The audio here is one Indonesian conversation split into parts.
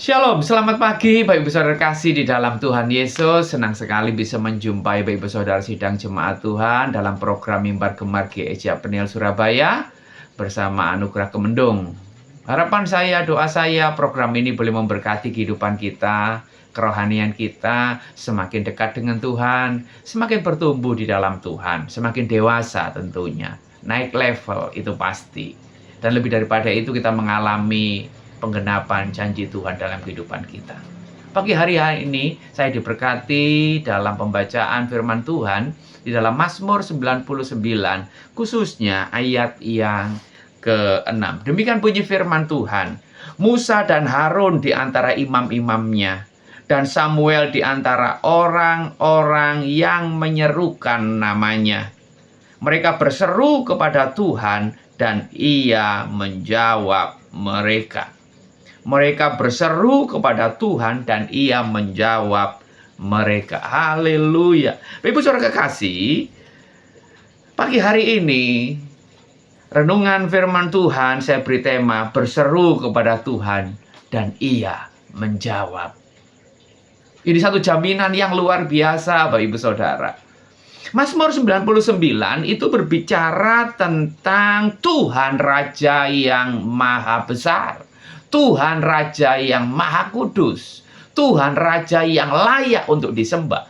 Shalom, selamat pagi Bapak Ibu Saudara kasih di dalam Tuhan Yesus. Senang sekali bisa menjumpai Bapak Ibu Saudara sidang jemaat Tuhan dalam program Mimbar Gemar Gereja Peniel Surabaya bersama Anugerah Kemendung. Harapan saya, doa saya, program ini boleh memberkati kehidupan kita, kerohanian kita, semakin dekat dengan Tuhan, semakin bertumbuh di dalam Tuhan, semakin dewasa tentunya, naik level itu pasti. Dan lebih daripada itu kita mengalami penggenapan janji Tuhan dalam kehidupan kita. Pagi hari ini saya diberkati dalam pembacaan firman Tuhan di dalam Mazmur 99, khususnya ayat yang ke-6. Demikian bunyi firman Tuhan. Musa dan Harun di antara imam-imamnya, dan Samuel di antara orang-orang yang menyerukan namanya. Mereka berseru kepada Tuhan dan Ia menjawab mereka. Mereka berseru kepada Tuhan dan Ia menjawab mereka. Haleluya. Ibu saudara kekasih, pagi hari ini renungan firman Tuhan saya beri tema berseru kepada Tuhan dan Ia menjawab. Ini satu jaminan yang luar biasa Bapak Ibu Saudara. Mazmur 99 itu berbicara tentang Tuhan Raja yang Maha Besar. Tuhan Raja yang Maha Kudus, Tuhan Raja yang layak untuk disembah.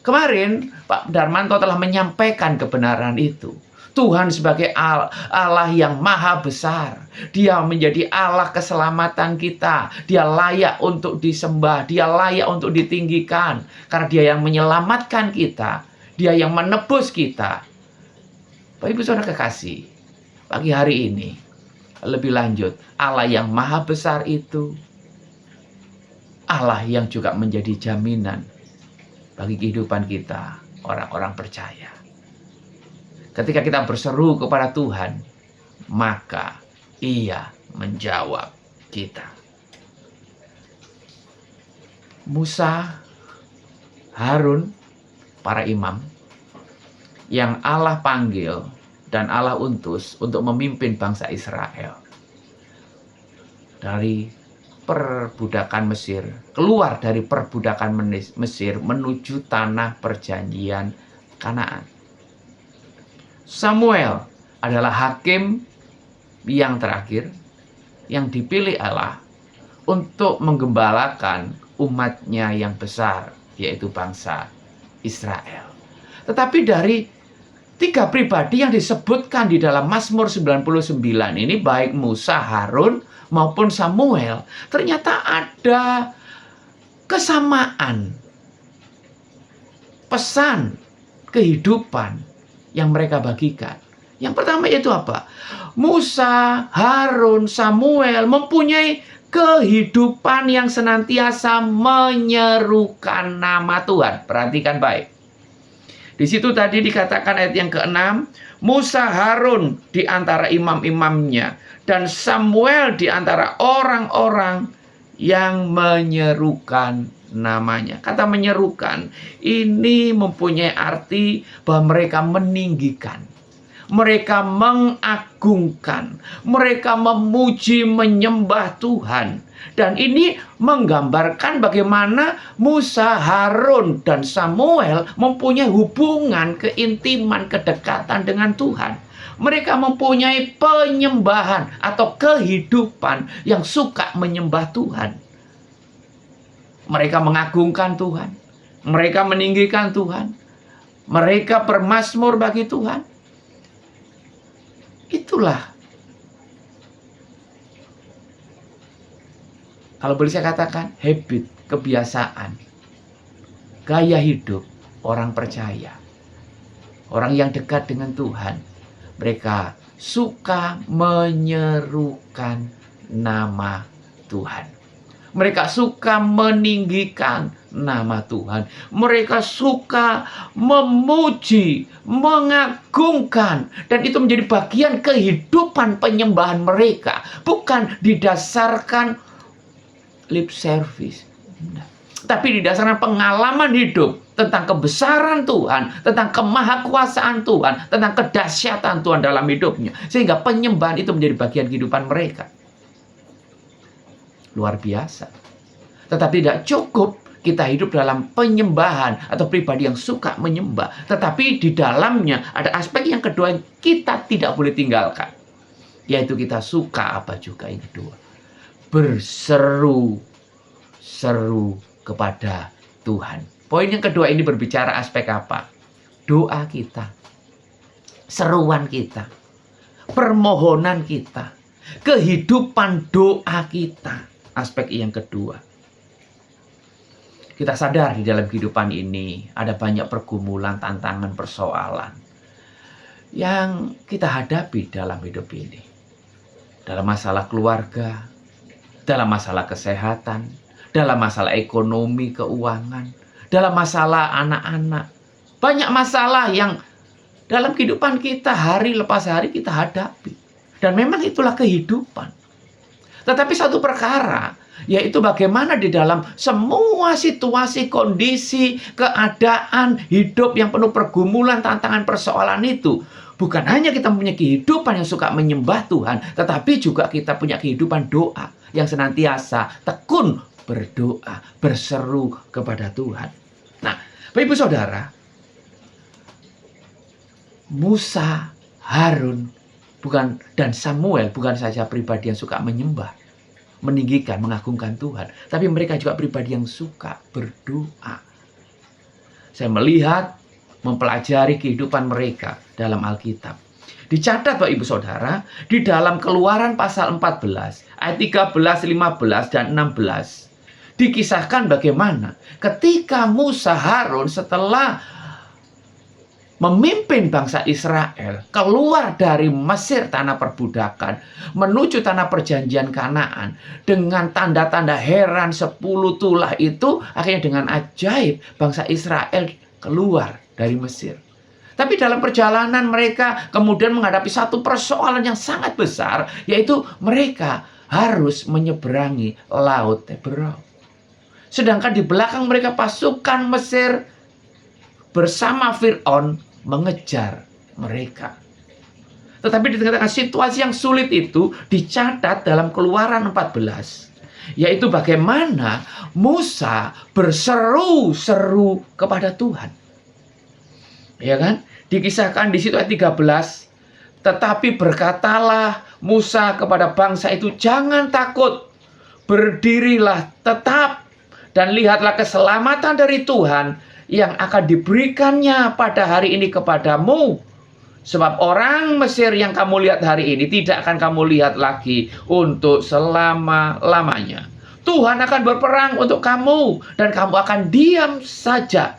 Kemarin Pak Darmanto telah menyampaikan kebenaran itu. Tuhan sebagai Allah yang Maha Besar, Dia menjadi Allah keselamatan kita. Dia layak untuk disembah, Dia layak untuk ditinggikan, karena Dia yang menyelamatkan kita, Dia yang menebus kita. Bapak Ibu Saudara kekasih, pagi hari ini lebih lanjut, Allah yang Maha Besar itu Allah yang juga menjadi jaminan bagi kehidupan kita, orang-orang percaya. Ketika kita berseru kepada Tuhan, maka Ia menjawab kita. Musa, Harun, para imam yang Allah panggil dan Allah utus untuk memimpin bangsa Israel dari perbudakan Mesir, keluar dari perbudakan Mesir menuju tanah perjanjian Kanaan. Samuel adalah hakim yang terakhir yang dipilih Allah untuk menggembalakan umatnya yang besar, yaitu bangsa Israel. Tetapi dari tiga pribadi yang disebutkan di dalam Mazmur 99 ini, baik Musa, Harun, maupun Samuel, ternyata ada kesamaan pesan kehidupan yang mereka bagikan. Yang pertama yaitu apa? Musa, Harun, Samuel mempunyai kehidupan yang senantiasa menyerukan nama Tuhan. Perhatikan baik. Di situ tadi dikatakan ayat yang ke-6, Musa, Harun di antara imam-imamnya, dan Samuel di antara orang-orang yang menyerukan namanya. Kata menyerukan ini mempunyai arti bahwa mereka meninggikan, mereka mengagungkan, mereka memuji, menyembah Tuhan. Dan ini menggambarkan bagaimana Musa, Harun, dan Samuel mempunyai hubungan keintiman, kedekatan dengan Tuhan. Mereka mempunyai penyembahan atau kehidupan yang suka menyembah Tuhan. Mereka mengagungkan Tuhan. Mereka meninggikan Tuhan. Mereka bermazmur bagi Tuhan. Itulah, kalau boleh saya katakan, habit, kebiasaan, gaya hidup orang percaya, orang yang dekat dengan Tuhan. Mereka suka menyerukan nama Tuhan. Mereka suka meninggikan nama Tuhan. Mereka suka memuji, mengagungkan. Dan itu menjadi bagian kehidupan penyembahan mereka. Bukan didasarkan lip service, tapi didasarkan pengalaman hidup tentang kebesaran Tuhan, tentang kemahakuasaan Tuhan, tentang kedahsyatan Tuhan dalam hidupnya, sehingga penyembahan itu menjadi bagian kehidupan mereka. Luar biasa. Tetapi tidak cukup kita hidup dalam penyembahan atau pribadi yang suka menyembah. Tetapi di dalamnya ada aspek yang kedua yang kita tidak boleh tinggalkan. Yaitu kita suka apa juga yang kedua. Berseru-seru kepada Tuhan. Poin yang kedua ini berbicara aspek apa? Doa kita. Seruan kita. Permohonan kita. Kehidupan doa kita. Aspek yang kedua. Kita sadar di dalam kehidupan ini ada banyak pergumulan, tantangan, persoalan yang kita hadapi dalam hidup ini. Dalam masalah keluarga, dalam masalah kesehatan, dalam masalah ekonomi, keuangan, dalam masalah anak-anak. Banyak masalah yang dalam kehidupan kita hari lepas hari kita hadapi. Dan memang itulah kehidupan. Tetapi satu perkara, yaitu bagaimana di dalam semua situasi, kondisi, keadaan, hidup yang penuh pergumulan, tantangan, persoalan itu. Bukan hanya kita mempunyai kehidupan yang suka menyembah Tuhan, tetapi juga kita punya kehidupan doa yang senantiasa tekun berdoa, berseru kepada Tuhan. Nah, Bapak Ibu Saudara, Musa, Harun, dan Samuel bukan saja pribadi yang suka menyembah, meninggikan, mengagungkan Tuhan, tapi mereka juga pribadi yang suka berdoa. Saya melihat, mempelajari kehidupan mereka dalam Alkitab. Dicatat Bapak Ibu Saudara, di dalam Keluaran pasal 14, ayat 13, 15, dan 16, dikisahkan bagaimana ketika Musa Harun setelah memimpin bangsa Israel keluar dari Mesir, tanah perbudakan, menuju tanah perjanjian Kanaan dengan tanda-tanda heran 10 tulah itu, akhirnya dengan ajaib bangsa Israel keluar dari Mesir. Tapi dalam perjalanan mereka kemudian menghadapi satu persoalan yang sangat besar, yaitu mereka harus menyeberangi Laut Teberau. Sedangkan di belakang mereka pasukan Mesir bersama Fir'aun mengejar mereka. Tetapi di tengah-tengah situasi yang sulit itu dicatat dalam Keluaran 14, yaitu bagaimana Musa berseru-seru kepada Tuhan. Ya kan? Dikisahkan di situ ayat 13, tetapi berkatalah Musa kepada bangsa itu, jangan takut, berdirilah tetap dan lihatlah keselamatan dari Tuhan yang akan diberikannya pada hari ini kepadamu. Sebab orang Mesir yang kamu lihat hari ini tidak akan kamu lihat lagi untuk selama-lamanya. Tuhan akan berperang untuk kamu dan kamu akan diam saja.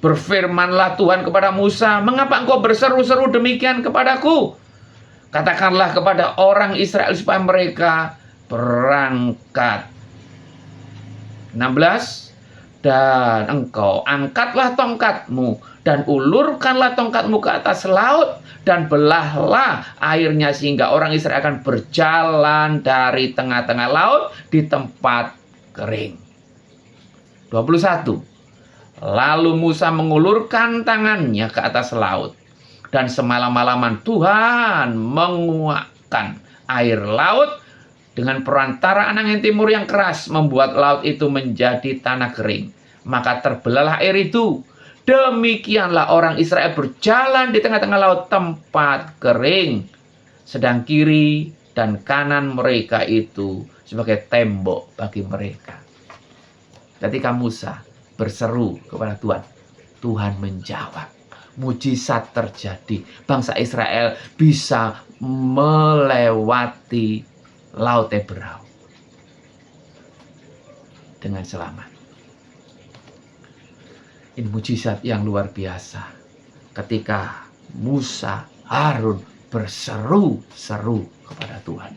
Berfirmanlah Tuhan kepada Musa, mengapa engkau berseru-seru demikian kepadaku? Katakanlah kepada orang Israel supaya mereka berangkat. 16. Dan engkau angkatlah tongkatmu dan ulurkanlah tongkatmu ke atas laut dan belahlah airnya sehingga orang Israel akan berjalan dari tengah-tengah laut di tempat kering. 21. Lalu Musa mengulurkan tangannya ke atas laut dan semalam-malaman Tuhan menguakkan air laut dengan perantaraan angin timur yang keras, membuat laut itu menjadi tanah kering. Maka terbelahlah air itu. Demikianlah orang Israel berjalan di tengah-tengah laut tempat kering. Sedang kiri dan kanan mereka itu sebagai tembok bagi mereka. Ketika Musa berseru kepada Tuhan, Tuhan menjawab. Mujizat terjadi. Bangsa Israel bisa melewati Laut Teberau dengan selamat. Ini mujizat yang luar biasa. Ketika Musa, Harun berseru-seru kepada Tuhan,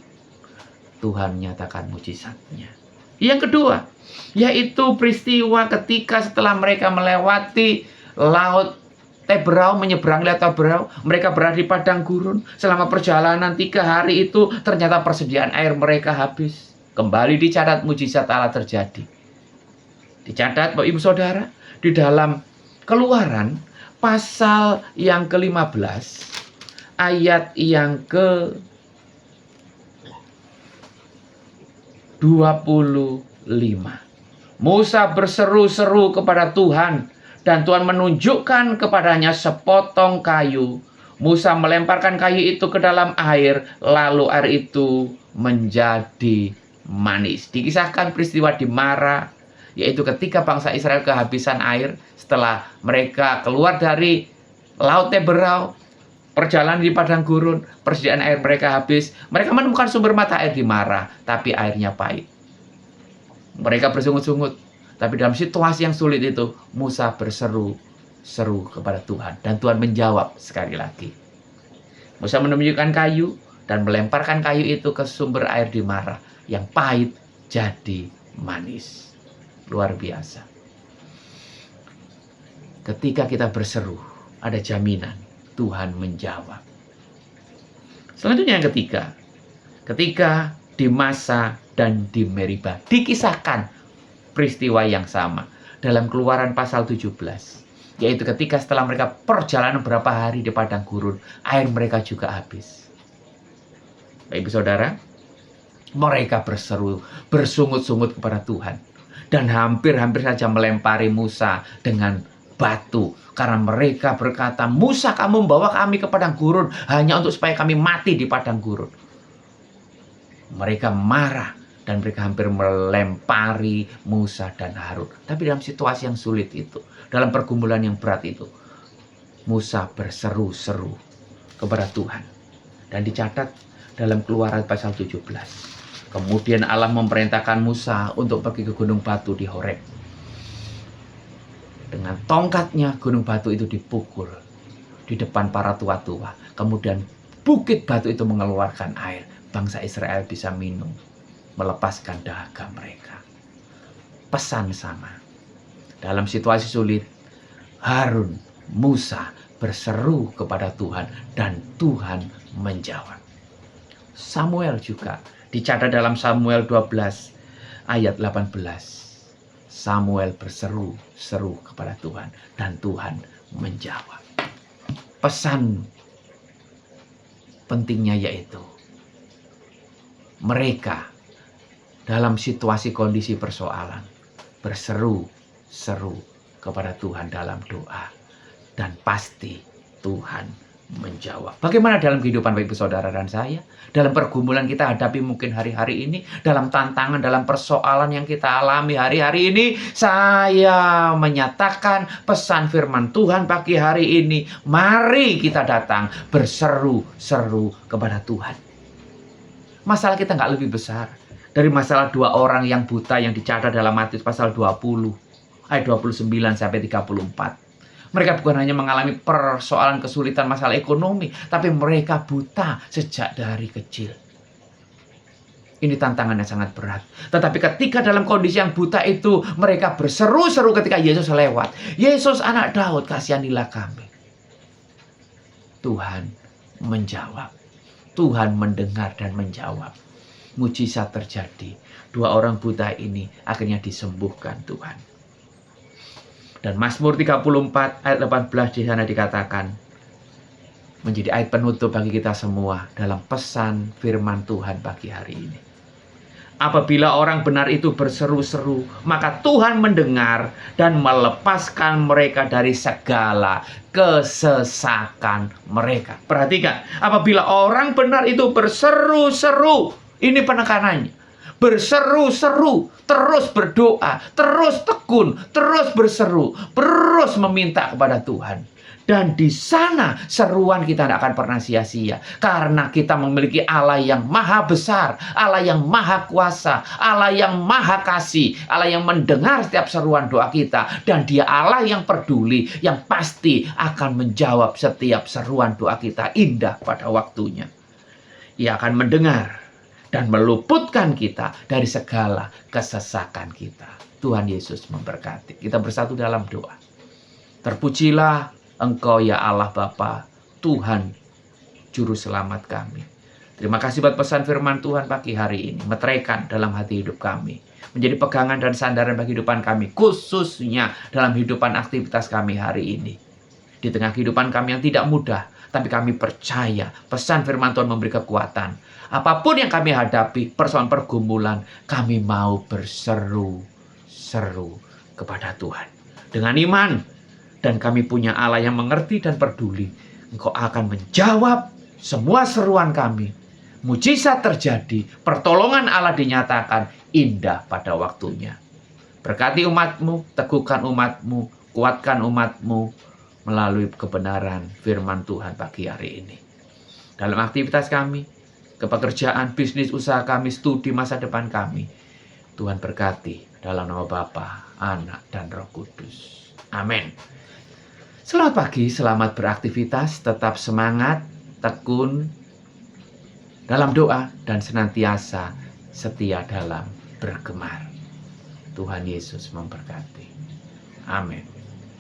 Tuhan menyatakan mujizatnya. Yang kedua, yaitu peristiwa ketika setelah mereka melewati Laut Teberau, menyeberangi Laut Teberau, mereka berada di padang gurun. Selama perjalanan 3 hari itu ternyata persediaan air mereka habis. Kembali dicatat mujizat Allah terjadi. Dicatat Bapak Ibu Saudara, di dalam Keluaran pasal yang ke-15 ayat yang ke-25. Musa berseru-seru kepada Tuhan, dan Tuhan menunjukkan kepadanya sepotong kayu. Musa melemparkan kayu itu ke dalam air, lalu air itu menjadi manis. Dikisahkan peristiwa di Mara, yaitu ketika bangsa Israel kehabisan air setelah mereka keluar dari Laut Teberau, perjalanan di padang gurun, persediaan air mereka habis. Mereka menemukan sumber mata air di Mara, tapi airnya pahit. Mereka bersungut-sungut, tapi dalam situasi yang sulit itu, Musa berseru-seru kepada Tuhan, dan Tuhan menjawab sekali lagi. Musa menunjukkan kayu dan melemparkan kayu itu ke sumber air di Mara, yang pahit jadi manis. Luar biasa. Ketika kita berseru, ada jaminan Tuhan menjawab. Selanjutnya yang ketiga, ketika di Masa dan di Meriba dikisahkan peristiwa yang sama dalam Keluaran pasal 17, yaitu ketika setelah mereka perjalanan berapa hari di padang gurun, air mereka juga habis. Baik saudara, mereka berseru, bersungut-sungut kepada Tuhan, dan hampir-hampir saja melempari Musa dengan batu, karena mereka berkata, Musa, kamu membawa kami ke padang gurun hanya untuk supaya kami mati di padang gurun. Mereka marah dan mereka hampir melempari Musa dan Harun. Tapi dalam situasi yang sulit itu, dalam pergumulan yang berat itu, Musa berseru-seru kepada Tuhan. Dan dicatat dalam Keluaran pasal 17. Kemudian Allah memerintahkan Musa untuk pergi ke gunung batu di Horeb. Dengan tongkatnya gunung batu itu dipukul di depan para tua-tua. Kemudian bukit batu itu mengeluarkan air. Bangsa Israel bisa minum, melepaskan dahaga mereka. Pesan sama. Dalam situasi sulit, Harun, Musa berseru kepada Tuhan, dan Tuhan menjawab. Samuel juga dicatat dalam Samuel 12 ayat 18. Samuel berseru-seru kepada Tuhan, dan Tuhan menjawab. Pesan pentingnya yaitu mereka dalam situasi kondisi persoalan berseru-seru kepada Tuhan dalam doa, dan pasti Tuhan menjawab. Bagaimana dalam kehidupan Bapak Ibu Saudara dan saya? Dalam pergumulan kita hadapi mungkin hari-hari ini, dalam tantangan, dalam persoalan yang kita alami hari-hari ini, saya menyatakan pesan firman Tuhan pagi hari ini. Mari kita datang berseru-seru kepada Tuhan. Masalah kita nggak lebih besar dari masalah dua orang yang buta yang dicatat dalam Matius pasal 20 ayat 29 sampai 34. Mereka bukan hanya mengalami persoalan kesulitan masalah ekonomi, tapi mereka buta sejak dari kecil. Ini tantangan yang sangat berat. Tetapi ketika dalam kondisi yang buta itu, mereka berseru-seru ketika Yesus lewat. Yesus anak Daud, kasihanilah kami. Tuhan menjawab. Tuhan mendengar dan menjawab. Mujizat terjadi. Dua orang buta ini akhirnya disembuhkan Tuhan. Dan Mazmur 34 ayat 18 di sana dikatakan menjadi ayat penutup bagi kita semua dalam pesan firman Tuhan pagi hari ini. Apabila orang benar itu berseru-seru, maka Tuhan mendengar dan melepaskan mereka dari segala kesesakan mereka. Perhatikan, apabila orang benar itu berseru-seru, ini penekanannya. Berseru-seru, terus berdoa, terus tekun, terus berseru, terus meminta kepada Tuhan. Dan di sana seruan kita tidak akan pernah sia-sia. Karena kita memiliki Allah yang maha besar, Allah yang maha kuasa, Allah yang maha kasih, Allah yang mendengar setiap seruan doa kita. Dan Dia Allah yang peduli, yang pasti akan menjawab setiap seruan doa kita indah pada waktunya. Ia akan mendengar dan meluputkan kita dari segala kesesakan kita. Tuhan Yesus memberkati. Kita bersatu dalam doa. Terpujilah Engkau ya Allah Bapa, Tuhan Juru Selamat kami. Terima kasih buat pesan firman Tuhan pagi hari ini. Meteraikan dalam hati hidup kami. Menjadi pegangan dan sandaran bagi kehidupan kami. Khususnya dalam kehidupan aktivitas kami hari ini. Di tengah kehidupan kami yang tidak mudah. Tapi kami percaya pesan firman Tuhan memberi kekuatan. Apapun yang kami hadapi, persoalan pergumulan, kami mau berseru-seru seru kepada Tuhan. Dengan iman, dan kami punya Allah yang mengerti dan peduli, Engkau akan menjawab semua seruan kami. Mujizat terjadi, pertolongan Allah dinyatakan indah pada waktunya. Berkati umat-Mu, teguhkan umat-Mu, kuatkan umat-Mu melalui kebenaran firman Tuhan pagi hari ini. Dalam aktivitas kami, kepekerjaan, bisnis, usaha kami, studi masa depan kami, Tuhan berkati dalam nama Bapa, Anak, dan Roh Kudus. Amin. Selamat pagi, selamat beraktivitas, tetap semangat, tekun dalam doa, dan senantiasa setia dalam bergemar. Tuhan Yesus memberkati. Amin.